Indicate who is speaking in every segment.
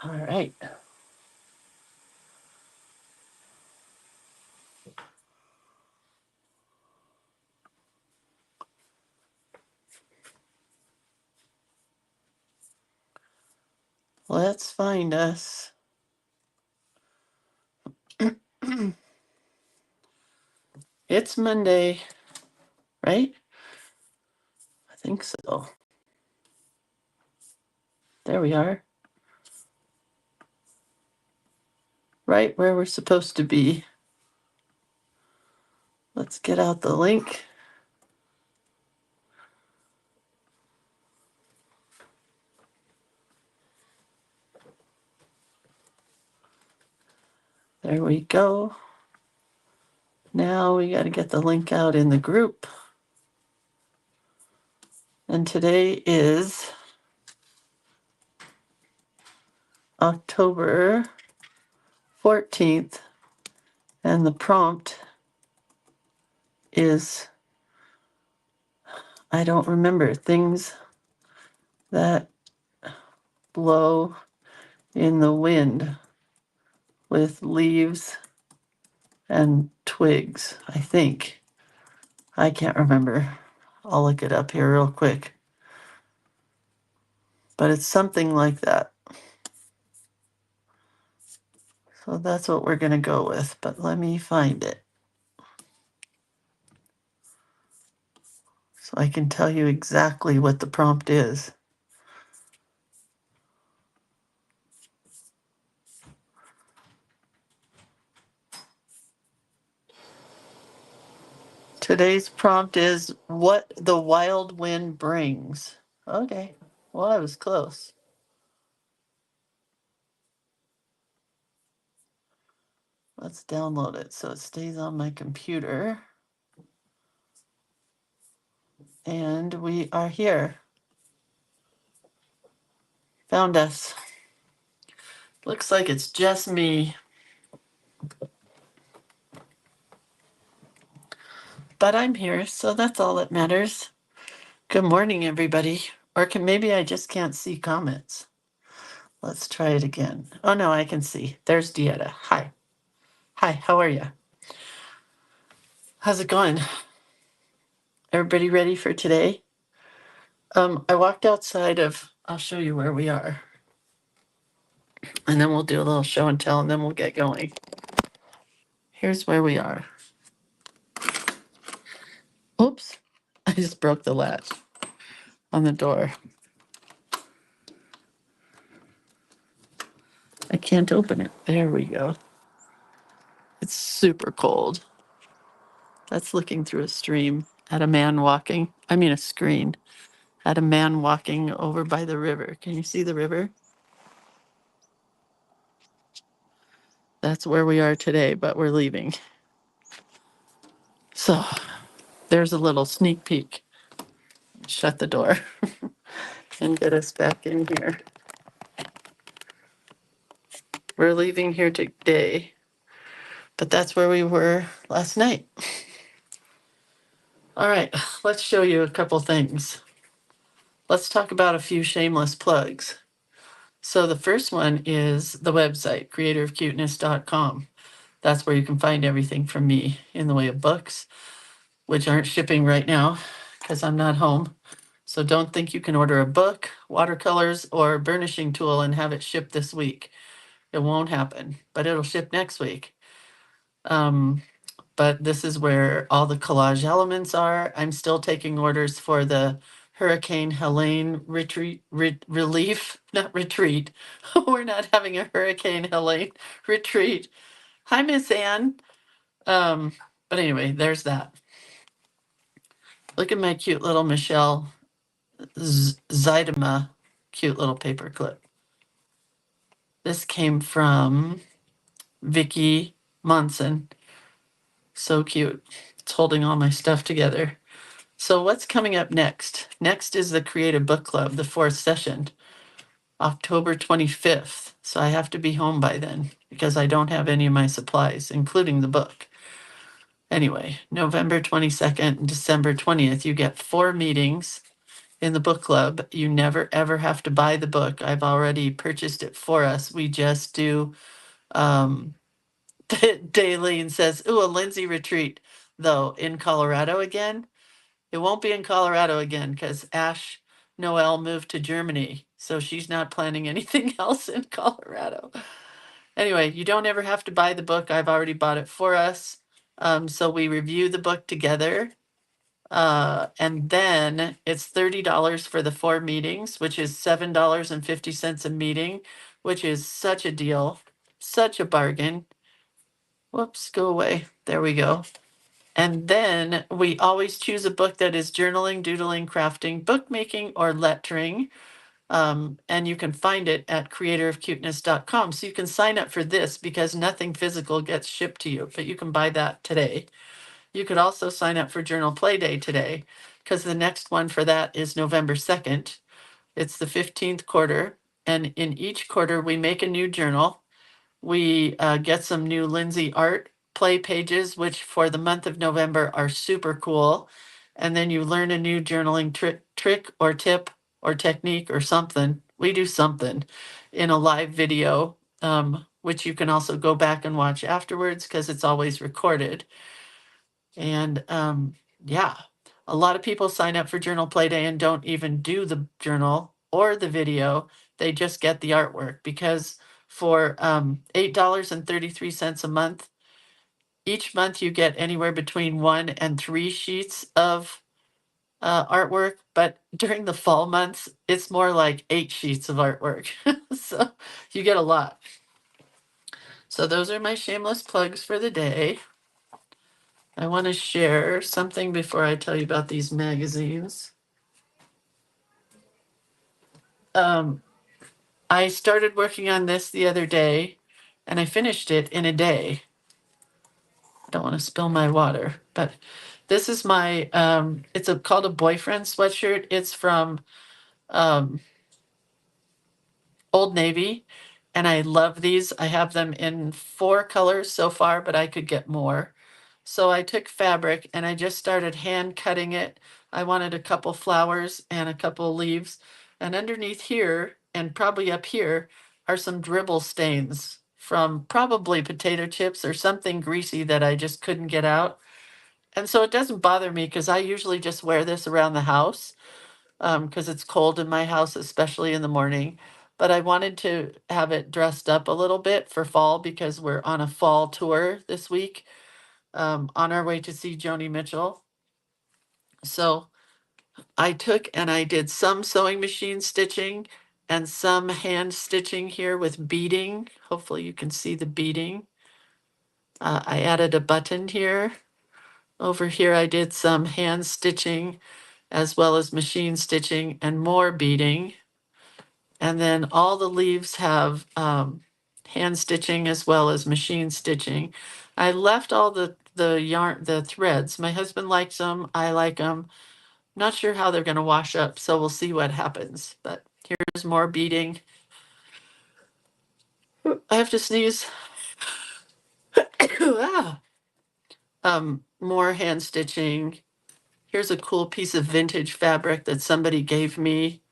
Speaker 1: All right. Let's find us. It's Monday, right? I think so. There we are. Right where we're supposed to be. Let's get out the link. There we go. Now we got to get the link out in the group. And today is October 14th. And the prompt is, I don't remember, things that blow in the wind with leaves and twigs, I think. I can't remember. I'll look it up here real quick. But it's something like that. So that's what we're going to go with. But let me find it, so I can tell you exactly what the prompt is. Today's prompt is what the wild wind brings. Okay, well, I was close. Let's download it so it stays on my computer. And we are here. Found us. Looks like it's just me. But I'm here, so that's all that matters. Good morning, everybody. Or maybe I just can't see comments. Let's try it again. Oh, no, I can see. There's Dieta. Hi. Hi, how are you? How's it going? Everybody ready for today? I walked outside I'll show you where we are. And then we'll do a little show and tell, and then we'll get going. Here's where we are. Oops, I just broke the latch on the door. I can't open it. There we go. It's super cold. That's looking through a stream at a man walking. A screen at a man walking over by the river. Can you see the river? That's where we are today, but we're leaving. So there's a little sneak peek. Shut the door and get us back in here. We're leaving here today, but that's where we were last night. All right, let's show you a couple things. Let's talk about a few shameless plugs. So the first one is the website, creatorofcuteness.com. That's where you can find everything from me in the way of books, which aren't shipping right now because I'm not home. So don't think you can order a book, watercolors, or burnishing tool and have it shipped this week. It won't happen, but it'll ship next week. But this is where all the collage elements are. I'm still taking orders for the Hurricane Helene relief, not retreat. We're not having a Hurricane Helene retreat. Hi, Miss Ann. But anyway, there's that. Look at my cute little Michelle Zidema cute little paper clip. This came from Vicki Monson. So cute. It's holding all my stuff together. So what's coming up next? Next is the Creative Book Club, the 4th session, October 25th. So I have to be home by then because I don't have any of my supplies, including the book. Anyway, November 22nd and December 20th, you get 4 meetings in the book club. You never ever have to buy the book. I've already purchased it for us. We just do Daylene says, ooh, a Lindsay retreat, though, in Colorado again. It won't be in Colorado again because Ash Noel moved to Germany. So she's not planning anything else in Colorado. Anyway, you don't ever have to buy the book. I've already bought it for us. So we review the book together. And then it's $30 for the 4 meetings, which is $7.50 a meeting, which is such a deal, such a bargain. Whoops, go away. There we go. And then we always choose a book that is journaling, doodling, crafting, bookmaking, or lettering. And you can find it at creatorofcuteness.com. So you can sign up for this because nothing physical gets shipped to you, but you can buy that today. You could also sign up for Journal Play Day today because the next one for that is November 2nd. It's the 15th quarter. And in each quarter, we make a new journal. We get some new Lindsay art play pages, which for the month of November are super cool. And then you learn a new journaling trick or tip or technique or something. We do something in a live video, which you can also go back and watch afterwards because it's always recorded. And yeah, a lot of people sign up for Journal Play Day and don't even do the journal or the video. They just get the artwork because for $8.33 a month, each month you get anywhere between 1 and 3 sheets of artwork. But during the fall months, it's more like 8 sheets of artwork. So you get a lot. So those are my shameless plugs for the day. I want to share something before I tell you about these magazines. I started working on this the other day and I finished it in a day. I don't want to spill my water, but this is my, it's called a boyfriend sweatshirt. It's from Old Navy and I love these. I have them in 4 colors so far, but I could get more. So I took fabric and I just started hand cutting it. I wanted a couple flowers and a couple leaves. And underneath here, and probably up here, are some dribble stains from probably potato chips or something greasy that I just couldn't get out. And so it doesn't bother me because I usually just wear this around the house because it's cold in my house, especially in the morning. But I wanted to have it dressed up a little bit for fall because we're on a fall tour this week on our way to see Joni Mitchell. So I took and I did some sewing machine stitching and some hand stitching here with beading. Hopefully you can see the beading. I added a button here. Over here I did some hand stitching as well as machine stitching and more beading. And then all the leaves have hand stitching as well as machine stitching. I left all the yarn, the threads. My husband likes them. I like them. Not sure how they're going to wash up, so we'll see what happens. But here's more beading. I have to sneeze. Ah. More hand stitching. Here's a cool piece of vintage fabric that somebody gave me.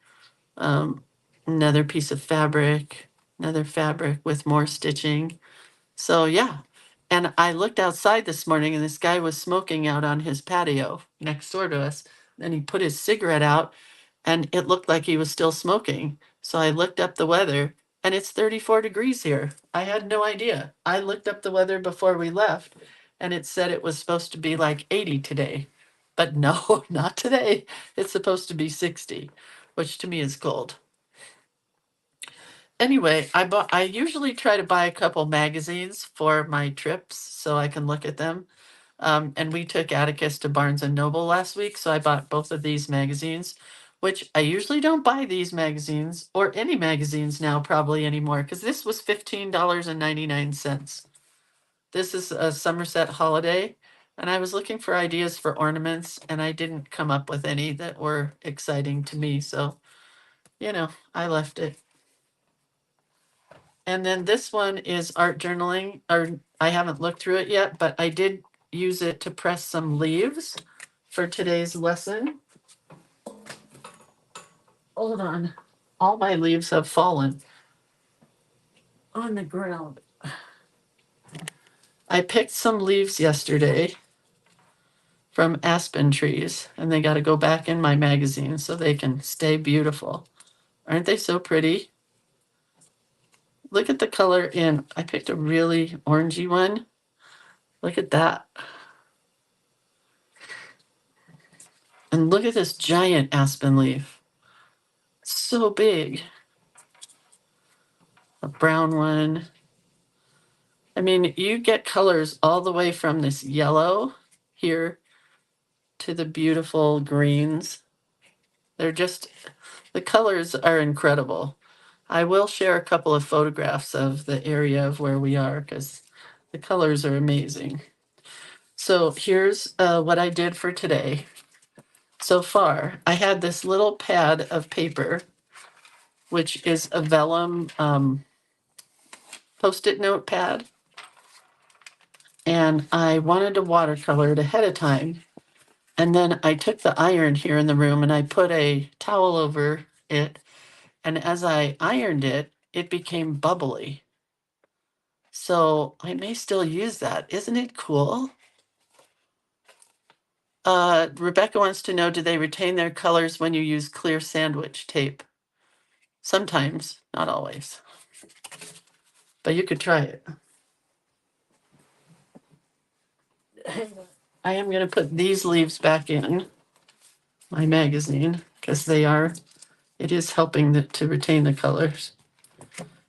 Speaker 1: Another piece of fabric, another fabric with more stitching. So yeah. And I looked outside this morning and this guy was smoking out on his patio next door to us. Then he put his cigarette out and it looked like he was still smoking. So I looked up the weather and it's 34 degrees here. I had no idea. I looked up the weather before we left and it said it was supposed to be like 80 today. But no, not today. It's supposed to be 60, which to me is cold. Anyway, I usually try to buy a couple magazines for my trips so I can look at them. And we took Atticus to Barnes and Noble last week, so I bought both of these magazines, which I usually don't buy these magazines or any magazines now probably anymore because this was $15.99. This is a Somerset Holiday, and I was looking for ideas for ornaments, and I didn't come up with any that were exciting to me, so I left it. And then this one is art journaling, or I haven't looked through it yet, but I did use it to press some leaves for today's lesson. Hold on. All my leaves have fallen on the ground. I picked some leaves yesterday from aspen trees, and they got to go back in my magazine so they can stay beautiful. Aren't they so pretty? Look at the color in. I picked a really orangey one. Look at that. And look at this giant aspen leaf. So big. A brown one. I mean, you get colors all the way from this yellow here to the beautiful greens. They're just, the colors are incredible. I will share a couple of photographs of the area of where we are because the colors are amazing. So here's what I did for today. So far, I had this little pad of paper, which is a vellum Post-it note pad. And I wanted to watercolor it ahead of time. And then I took the iron here in the room and I put a towel over it. And as I ironed it, it became bubbly. So I may still use that. Isn't it cool? Rebecca wants to know, do they retain their colors when you use clear sandwich tape? Sometimes, not always. But you could try it. I am going to put these leaves back in my magazine because it is helping to retain the colors.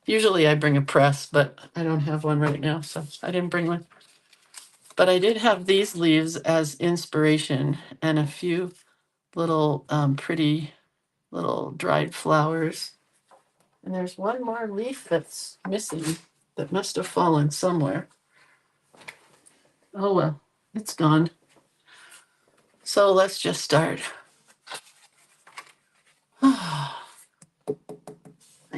Speaker 1: Usually I bring a press, but I don't have one right now, so I didn't bring one. But I did have these leaves as inspiration and a few little pretty little dried flowers. And there's one more leaf that's missing that must have fallen somewhere. Oh well, it's gone. So let's just start. I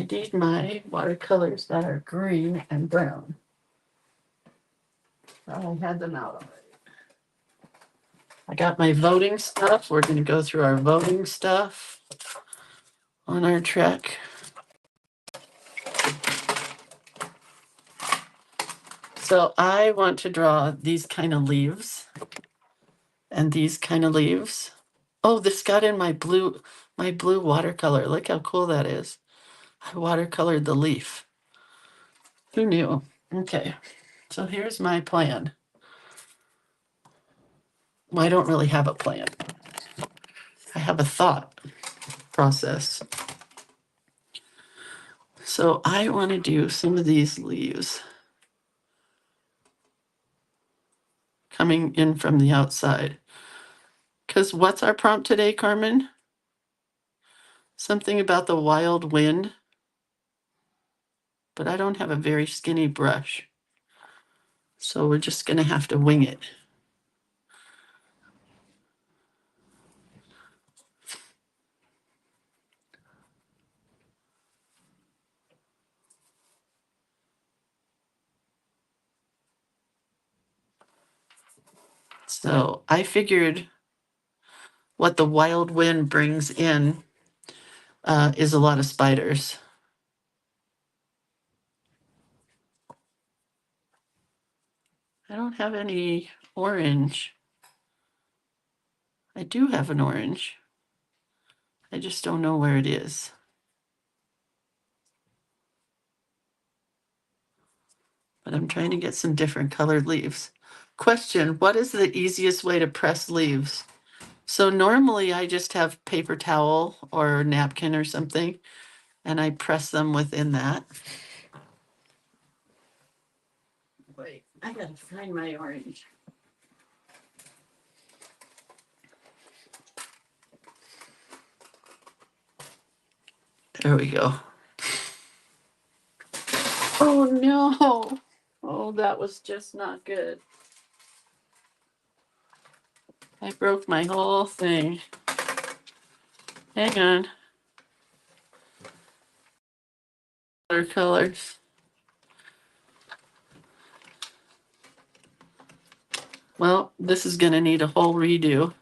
Speaker 1: need my watercolors that are green and brown. I had them out already. I got my voting stuff. We're going to go through our voting stuff on our trek. So I want to draw these kind of leaves and these kind of leaves. Oh, this got in my blue watercolor. Look how cool that is. I watercolored the leaf. Who knew? Okay, so here's my plan. Well, I don't really have a plan. I have a thought process. So I want to do some of these leaves coming in from the outside. Because what's our prompt today, Carmen? Something about the wild wind. But I don't have a very skinny brush. So we're just going to have to wing it. So I figured what the wild wind brings in is a lot of spiders. I don't have any orange. I do have an orange. I just don't know where it is. But I'm trying to get some different colored leaves. Question, what is the easiest way to press leaves? So normally I just have paper towel or napkin or something, and I press them within that. Wait, I gotta find my orange. There we go. Oh no. Oh, that was just not good. I broke my whole thing. Hang on. Watercolors. Well, this is gonna need a whole redo.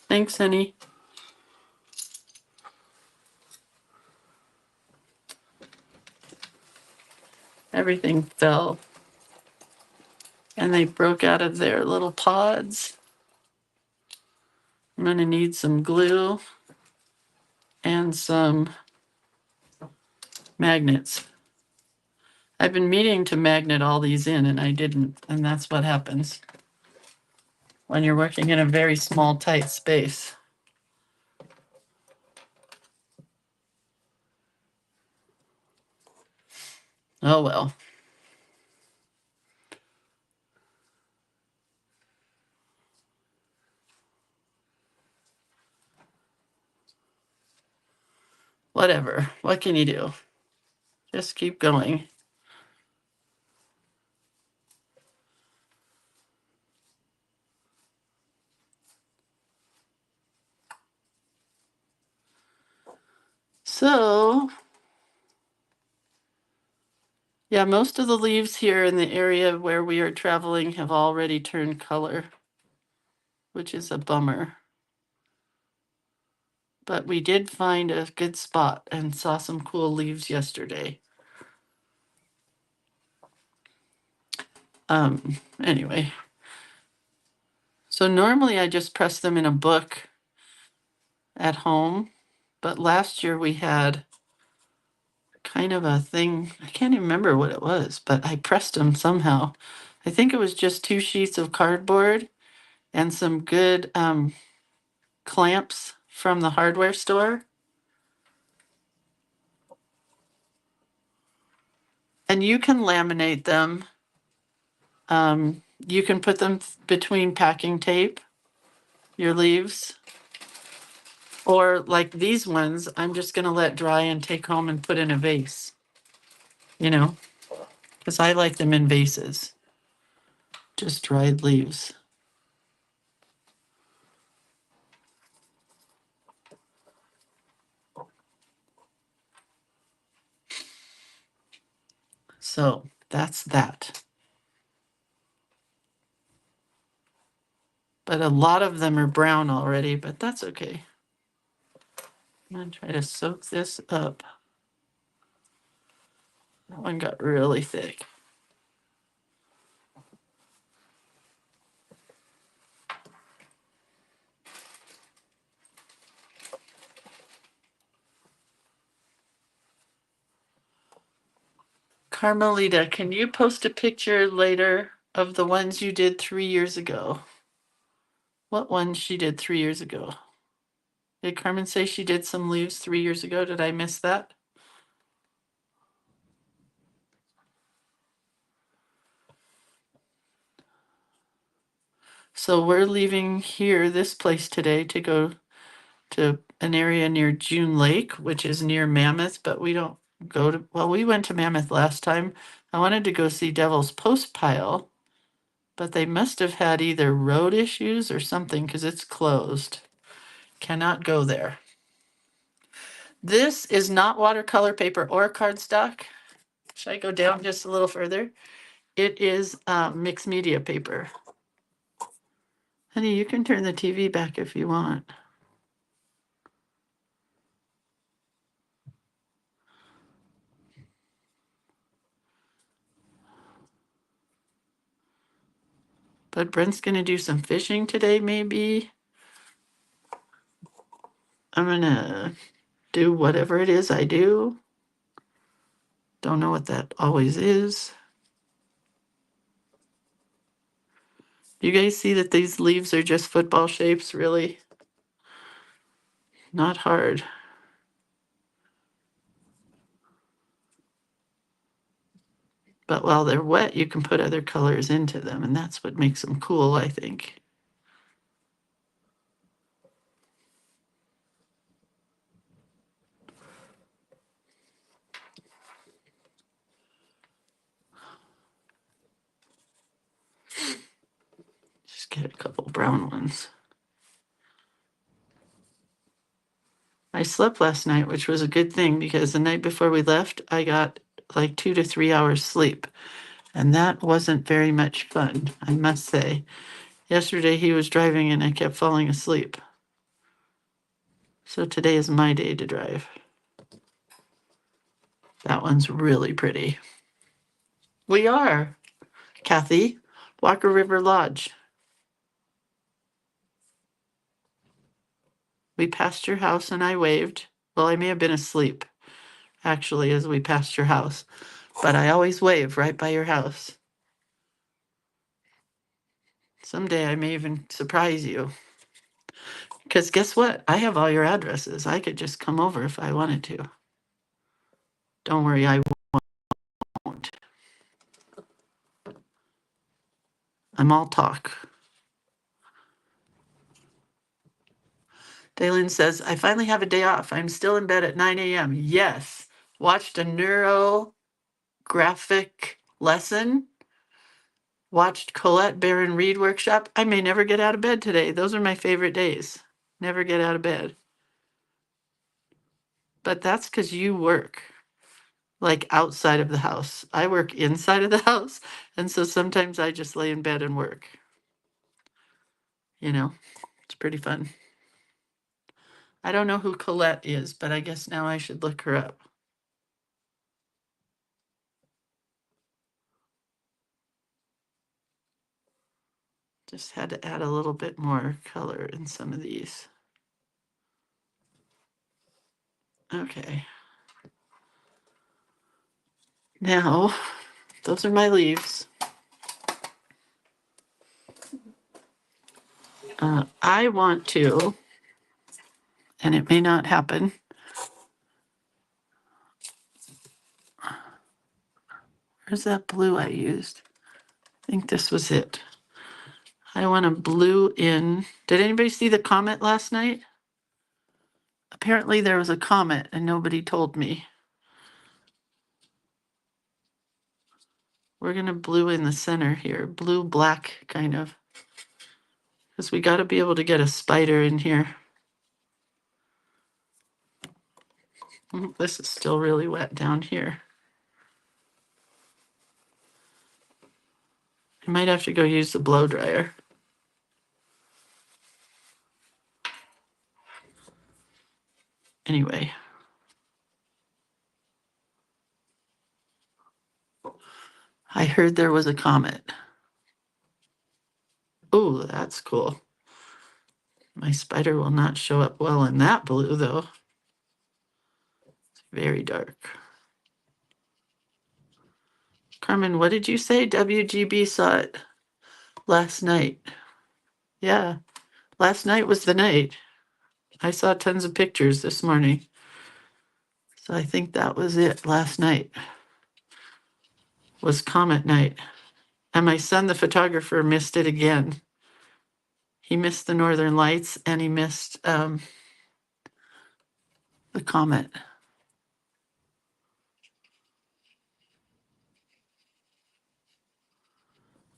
Speaker 1: Thanks, honey. everything fell. And they broke out of their little pods. I'm going to need some glue and some magnets. I've been meaning to magnet all these in and I didn't, and that's what happens when you're working in a very small, tight space. Oh well. Whatever. What can you do? Just keep going. So, yeah, most of the leaves here in the area where we are traveling have already turned color, which is a bummer. But we did find a good spot and saw some cool leaves yesterday. Anyway. So normally I just press them in a book at home, but last year we had kind of a thing. I can't even remember what it was, but I pressed them somehow. I think it was just 2 sheets of cardboard and some good clamps from the hardware store. And you can laminate them. You can put them between packing tape, your leaves. Or like these ones, I'm just going to let dry and take home and put in a vase, you know, because I like them in vases, just dried leaves. So that's that. But a lot of them are brown already, but that's okay. I'm going to try to soak this up. That one got really thick. Carmelita, can you post a picture later of the ones you did 3 years ago? What ones she did 3 years ago? Did Carmen say she did some leaves 3 years ago? Did I miss that? So we're leaving here, this place today, to go to an area near June Lake, which is near Mammoth, but we don't go to, well, we went to Mammoth last time. I wanted to go see Devil's Post Pile, but they must have had either road issues or something because it's closed. Cannot go there. This is not watercolor paper or cardstock. Should I go down just a little further? It is mixed media paper. Honey, you can turn the TV back if you want. But Brent's going to do some fishing today, maybe. I'm going to do whatever it is I do. Don't know what that always is. You guys see that these leaves are just football shapes, really? Not hard. But while they're wet, you can put other colors into them, and that's what makes them cool, I think. Just get a couple brown ones. I slept last night, which was a good thing because the night before we left, I got like 2 to 3 hours sleep. And that wasn't very much fun, I must say. Yesterday he was driving and I kept falling asleep. So today is my day to drive. That one's really pretty. We are, Kathy. Walker River Lodge. We passed your house and I waved. Well, I may have been asleep, actually, as we passed your house. But I always wave right by your house. Someday I may even surprise you. Because guess what? I have all your addresses. I could just come over if I wanted to. Don't worry, I won't. I'm all talk. Daylin says, I finally have a day off. I'm still in bed at 9 a.m. Yes. Watched a neurographic lesson. Watched Colette Baron Reed workshop. I may never get out of bed today. Those are my favorite days. Never get out of bed. But that's because you work like outside of the house. I work inside of the house. And so sometimes I just lay in bed and work. You know, it's pretty fun. I don't know who Colette is, but I guess now I should look her up. Just had to add a little bit more color in some of these. Okay. Now, those are my leaves. I want to, and it may not happen. Where's that blue I used? I think this was it. I want to blue in. Did anybody see the comet last night? Apparently there was a comet and nobody told me. We're going to blue in the center here. Blue, black, kind of. Because we got to be able to get a spider in here. This is still really wet down here. I might have to go use the blow dryer. Anyway. I heard there was a comet. Oh, that's cool. My spider will not show up well in that blue, though. It's very dark. Carmen, what did you say? WGB saw it last night. Yeah, last night was the night. I saw tons of pictures this morning. So I think that was it last night. Was comet night. And my son, the photographer, missed it again. He missed the northern lights and he missed the comet.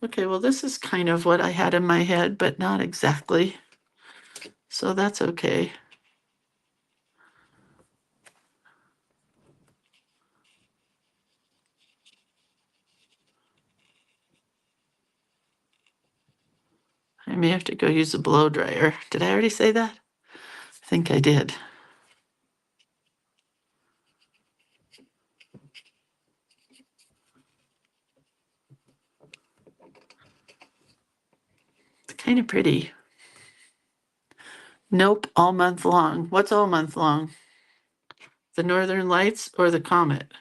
Speaker 1: Okay, well, this is kind of what I had in my head, but not exactly. So that's okay. I may have to go use a blow dryer. Did I already say that? I think I did. It's kind of pretty. Nope, all month long. What's all month long? The Northern Lights or the comet?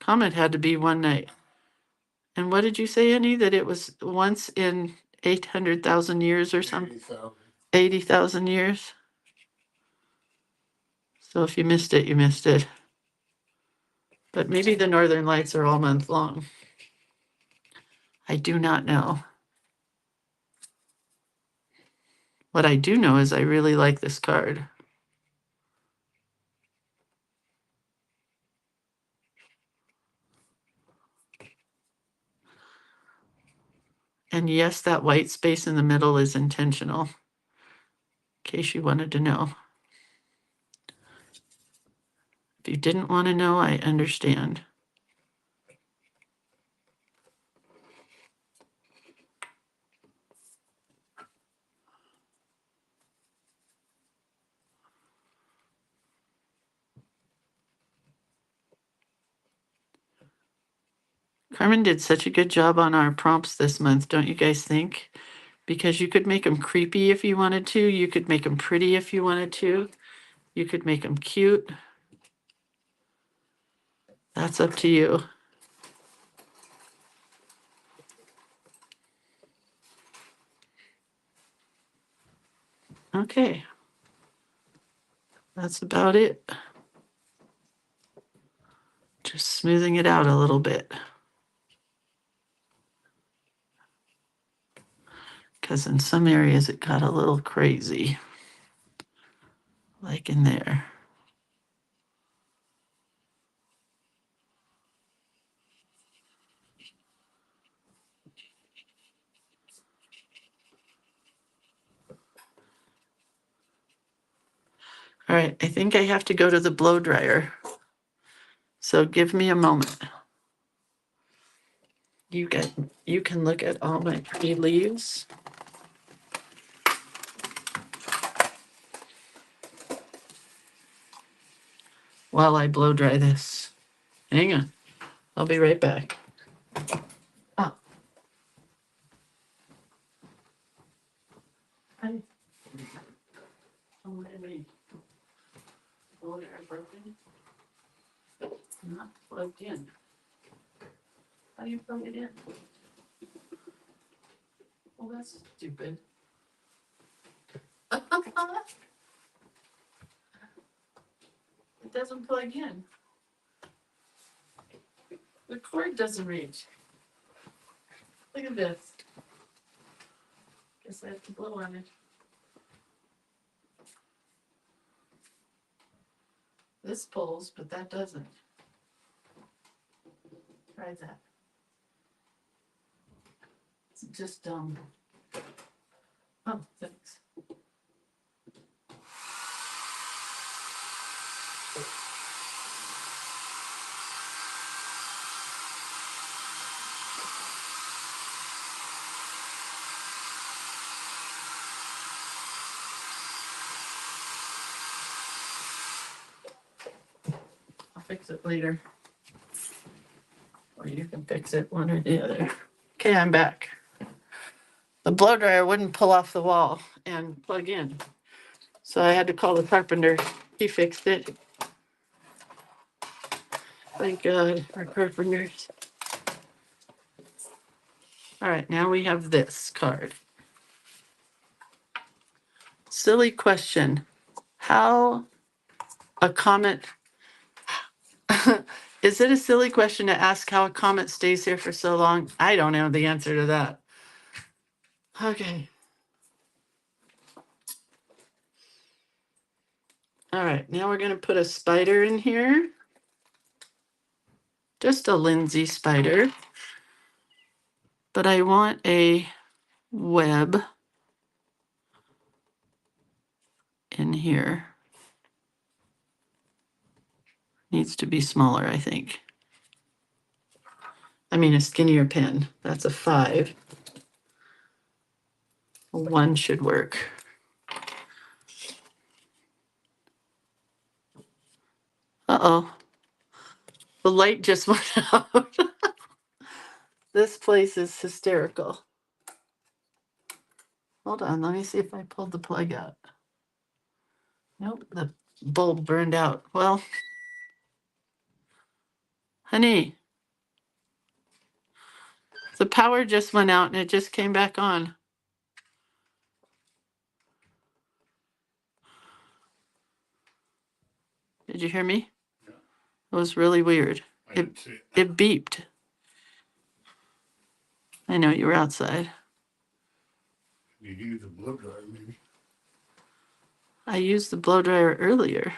Speaker 1: Comet had to be one night. And what did you say, Annie? That it was once in 800,000 years or something? 80,000 years? So if you missed it, you missed it. But maybe the Northern Lights are all month long. I do not know. What I do know is I really like this card. And yes, that white space in the middle is intentional, in case you wanted to know. If you didn't want to know, I understand. Carmen did such a good job on our prompts this month, don't you guys think? Because you could make them creepy if you wanted to. You could make them pretty if you wanted to. You could make them cute. That's up to you. Okay. That's about it. Just smoothing it out a little bit. Because in some areas it got a little crazy. Like in there. All right, I think I have to go to the blow dryer. So give me a moment. You can look at all my pretty leaves. While I blow dry this. Hang on. I'll be right back. Oh. Hi. Oh, what do you mean? Oh, they're broken? Not plugged in. How do you plug it in? Well, that's stupid. It doesn't plug in. The cord doesn't reach. Look at this. Guess I have to blow on it. This pulls, but that doesn't. Try that. It's just dumb. Oh, thanks. I'll fix it later. Or you can fix it, one or the other. Okay, I'm back. The blow dryer wouldn't pull off the wall and plug in. So I had to call the carpenter. He fixed it. Thank God for carpenters. All right, now we have this card. Silly question. How a comet... Is it a silly question to ask how a comet stays here for so long? I don't know the answer to that. Okay. All right, now we're going to put a spider in here. Just a Lindsay spider. But I want a web in here. Needs to be smaller, I think. I mean, a skinnier pen. That's a 5. A 1 should work. Uh-oh. The light just went out. This place is hysterical. Hold on, let me see if I pulled the plug out. Nope, the bulb burned out. Well, honey, the power just went out and it just came back on. Did you hear me? Yeah. It was really weird. It beeped. I know you were outside. You used the blow dryer, maybe. I used the blow dryer earlier.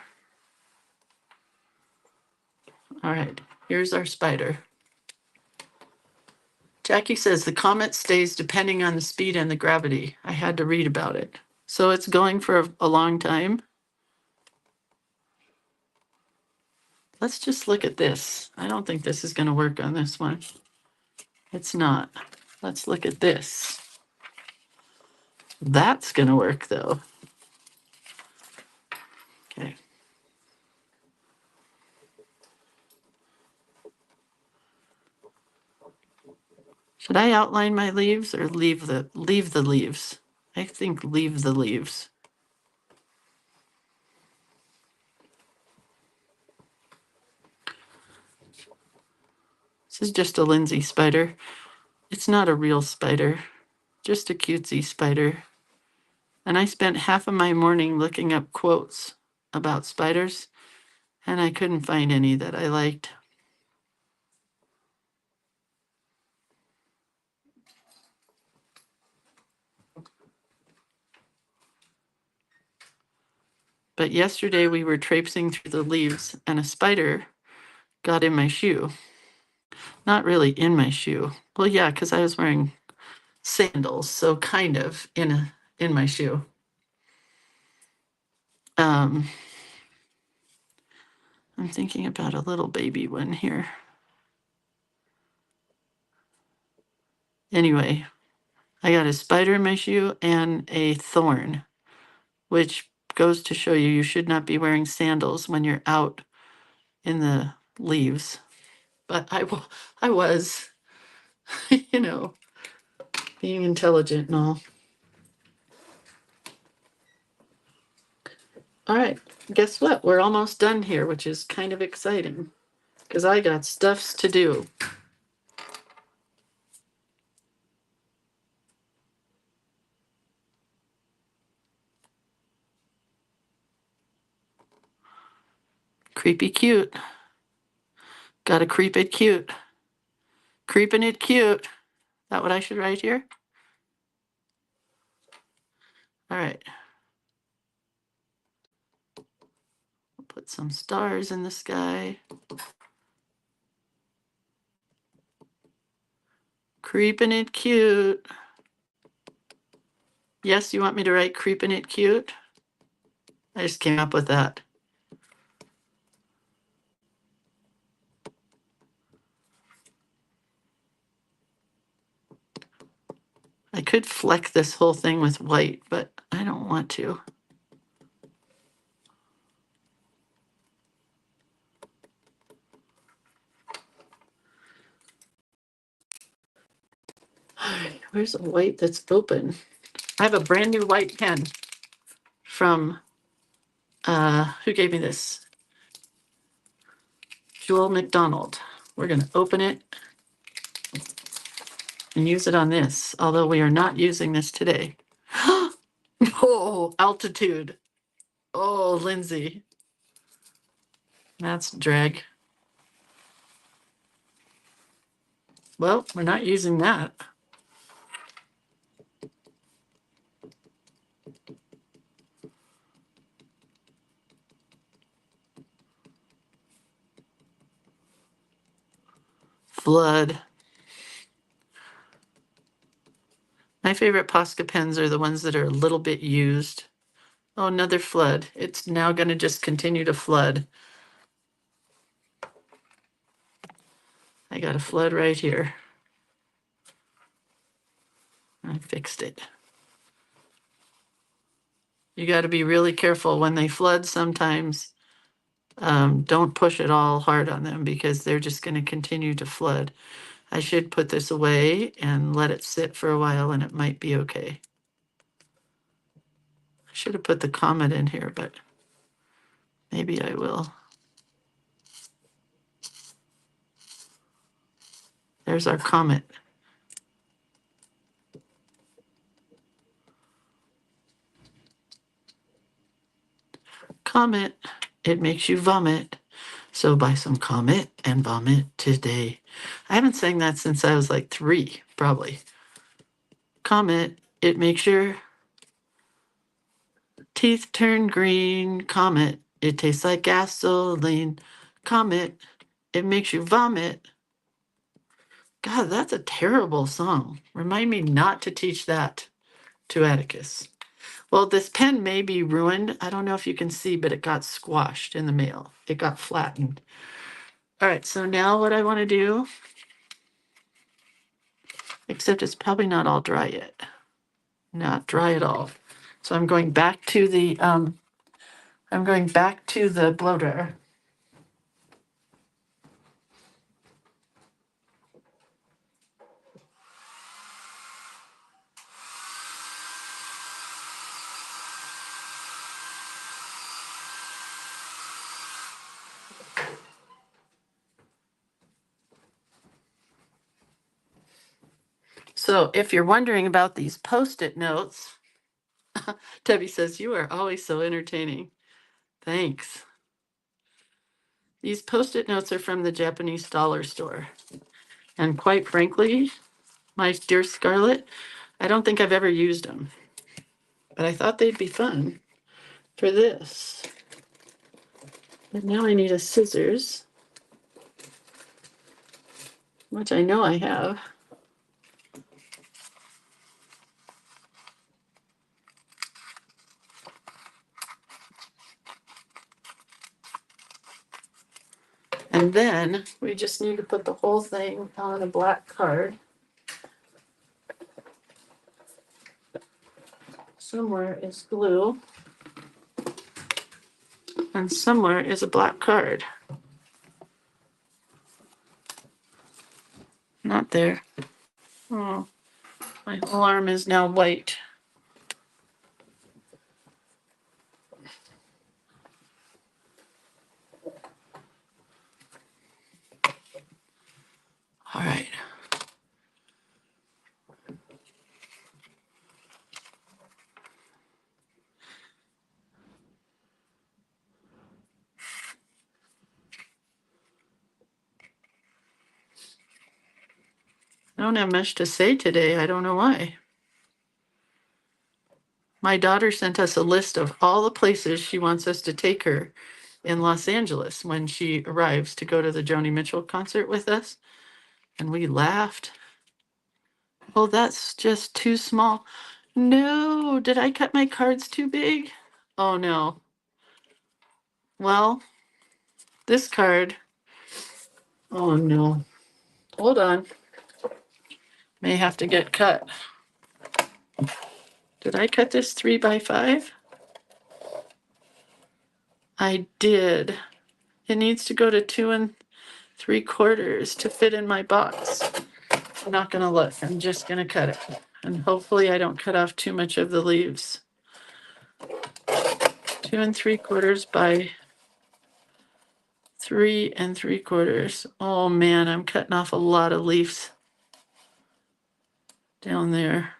Speaker 1: All right, here's our spider. Jackie says the comet stays depending on the speed and the gravity. I had to read about it. So it's going for a long time. Let's just look at this. I don't think this is going to work on this one. It's not. Let's look at this. That's going to work though. Okay. Did I outline my leaves or leave the leaves? I think leave the leaves. This is just a Lindsay spider. It's not a real spider, just a cutesy spider. And I spent half of my morning looking up quotes about spiders, and I couldn't find any that I liked. But yesterday we were traipsing through the leaves and a spider got in my shoe. Not really in my shoe. Well, yeah, because I was wearing sandals, so kind of in my shoe. I'm thinking about a little baby one here. Anyway, I got a spider in my shoe and a thorn, which goes to show you should not be wearing sandals when you're out in the leaves. But I was, you know, being intelligent and all. All right, guess what? We're almost done here, which is kind of exciting because I got stuffs to do. Creepy cute. Gotta creep it cute. Creeping it cute. That what I should write here? All right. I'll put some stars in the sky. Creeping it cute. Yes, you want me to write creeping it cute? I just came up with that. I could fleck this whole thing with white, but I don't want to. All right, where's a white that's open? I have a brand new white pen from, who gave me this? Jewel McDonald. We're gonna open it and use it on this, although we are not using this today. Oh, altitude. Oh, Lindsay. That's drag. Well, we're not using that. Flood. My favorite Posca pens are the ones that are a little bit used. Oh, another flood. It's now going to just continue to flood. I got a flood right here. I fixed it. You got to be really careful when they flood sometimes. Don't push it all hard on them because they're just going to continue to flood. I should put this away and let it sit for a while and it might be okay. I should have put the comment in here, but maybe I will. There's our comment. Comment. It makes you vomit. So buy some Comet and vomit today. I haven't sang that since I was like 3, probably. Comet. It makes your teeth turn green. Comet. It tastes like gasoline. Comet. It makes you vomit. God, that's a terrible song. Remind me not to teach that to Atticus. Well, this pen may be ruined. I don't know if you can see, but it got squashed in the mail. It got flattened. All right, so now what I want to do, except it's probably not all dry yet. Not dry at all. So I'm going back to the blow dryer. So if you're wondering about these Post-it notes, Debbie says, you are always so entertaining. Thanks. These Post-it notes are from the Japanese dollar store. And quite frankly, my dear Scarlett, I don't think I've ever used them. But I thought they'd be fun for this. But now I need a scissors, which I know I have. And then we just need to put the whole thing on a black card. Somewhere is glue. And somewhere is a black card. Not there. Oh, my whole arm is now white. All right. I don't have much to say today. I don't know why. My daughter sent us a list of all the places she wants us to take her in Los Angeles when she arrives to go to the Joni Mitchell concert with us. And we laughed. Oh, that's just too small. No, did I cut my cards too big? Oh no. Well, this card, oh no. Hold on. May have to get cut. Did I cut this 3x5? I did. It needs to go to 2 3/4 to fit in my box. I'm not gonna look. I'm just gonna cut it. And hopefully I don't cut off too much of the leaves. 2 3/4 by 3 3/4. Oh man, I'm cutting off a lot of leaves down there.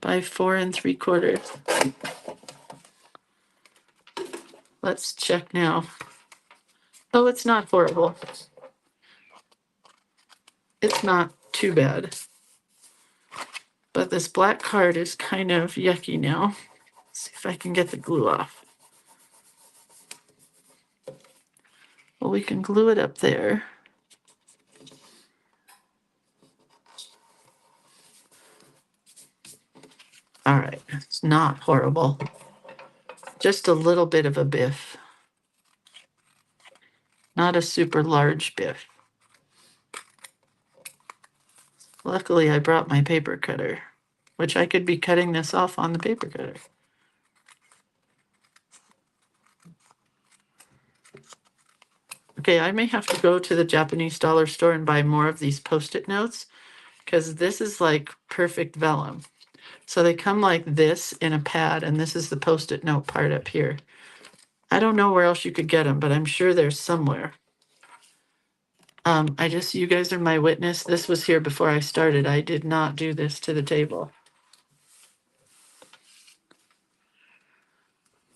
Speaker 1: By 4 3/4. Let's check now. Oh, it's not horrible. It's not too bad. But this black card is kind of yucky now. Let's see if I can get the glue off. Well, we can glue it up there. All right, it's not horrible. Just a little bit of a biff. Not a super large biff. Luckily, I brought my paper cutter, which I could be cutting this off on the paper cutter. Okay, I may have to go to the Japanese dollar store and buy more of these Post-it notes because this is like perfect vellum. So they come like this in a pad, and this is the Post-it note part up here. I don't know where else you could get them, but I'm sure there's somewhere. You guys are my witness. This was here before I started. I did not do this to the table.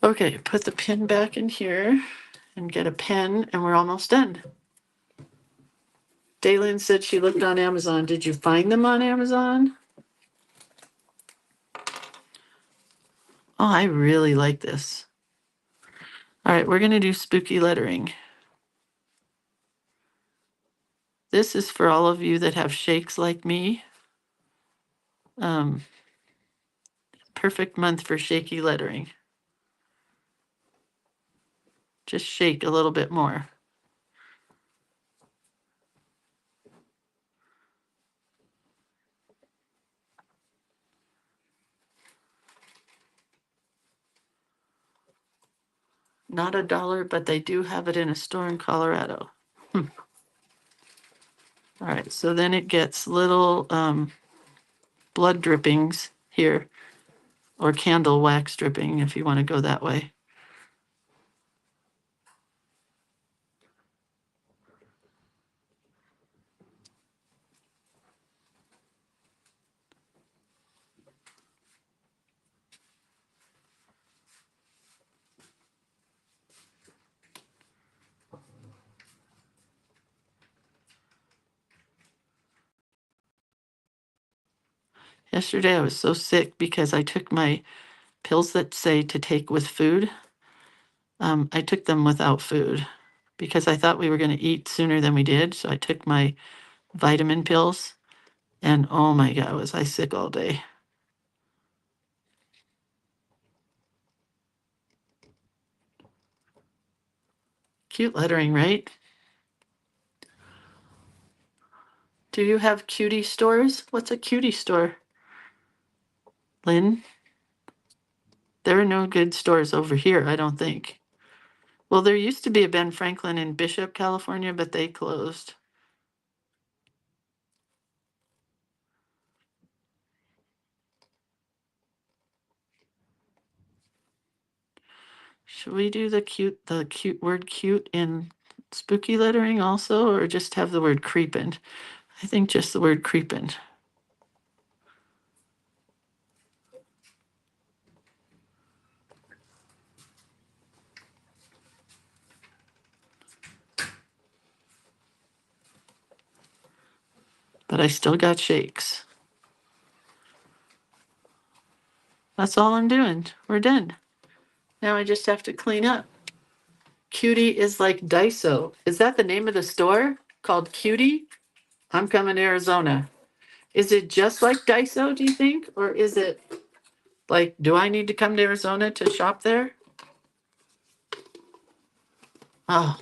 Speaker 1: Okay, put the pin back in here and get a pen, and we're almost done. Daylin said she looked on Amazon. Did you find them on Amazon? Oh, I really like this. All right, we're going to do spooky lettering. This is for all of you that have shakes like me. Perfect month for shaky lettering. Just shake a little bit more. Not $1, but they do have it in a store in Colorado. All right, so then it gets little blood drippings here, or candle wax dripping if you want to go that way. Yesterday I was so sick because I took my pills that say to take with food. I took them without food because I thought we were going to eat sooner than we did. So I took my vitamin pills, and oh my God, was I sick all day. Cute lettering, right? Do you have cutie stores? What's a cutie store? Lynn? There are no good stores over here, I don't think. Well, there used to be a Ben Franklin in Bishop, California, but they closed. Should we do the cute word cute in spooky lettering also, or just have the word creepin'? I think just the word creepin'. But I still got shakes. That's all I'm doing. We're done. Now I just have to clean up. Cutie is like Daiso. Is that the name of the store called Cutie? I'm coming to Arizona. Is it just like Daiso, do you think? Or is it like, do I need to come to Arizona to shop there? Oh,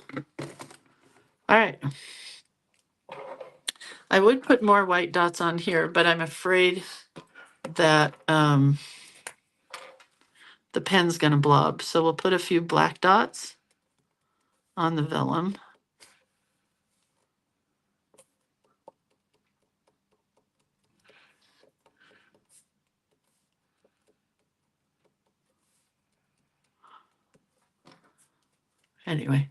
Speaker 1: all right. I would put more white dots on here, but I'm afraid that the pen's gonna blob. So we'll put a few black dots on the vellum. Anyway,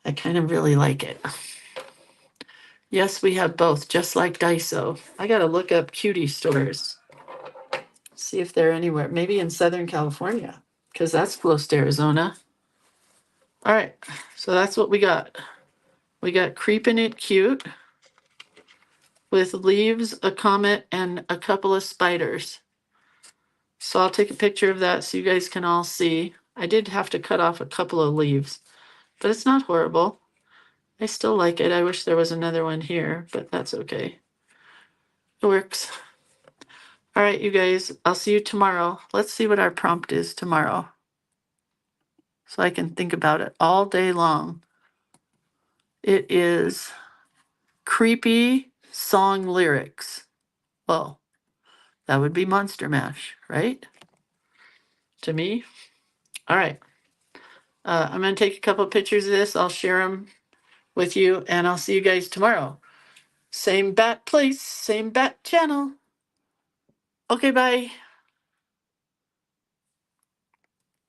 Speaker 1: I kind of really like it. Yes, we have both, just like Daiso. I gotta look up cutie stores. See if they're anywhere, maybe in Southern California, because that's close to Arizona. All right, so that's what we got. We got Creepin' It Cute with leaves, a comet, and a couple of spiders. So I'll take a picture of that so you guys can all see. I did have to cut off a couple of leaves, but it's not horrible. I still like it. I wish there was another one here, but that's okay. It works. All right, you guys, I'll see you tomorrow. Let's see what our prompt is tomorrow, so I can think about it all day long. It is creepy song lyrics. Well, that would be Monster Mash, right? To me. All right. I'm going to take a couple pictures of this. I'll share them with you, and I'll see you guys tomorrow. Same bat place, same bat channel. Okay, bye.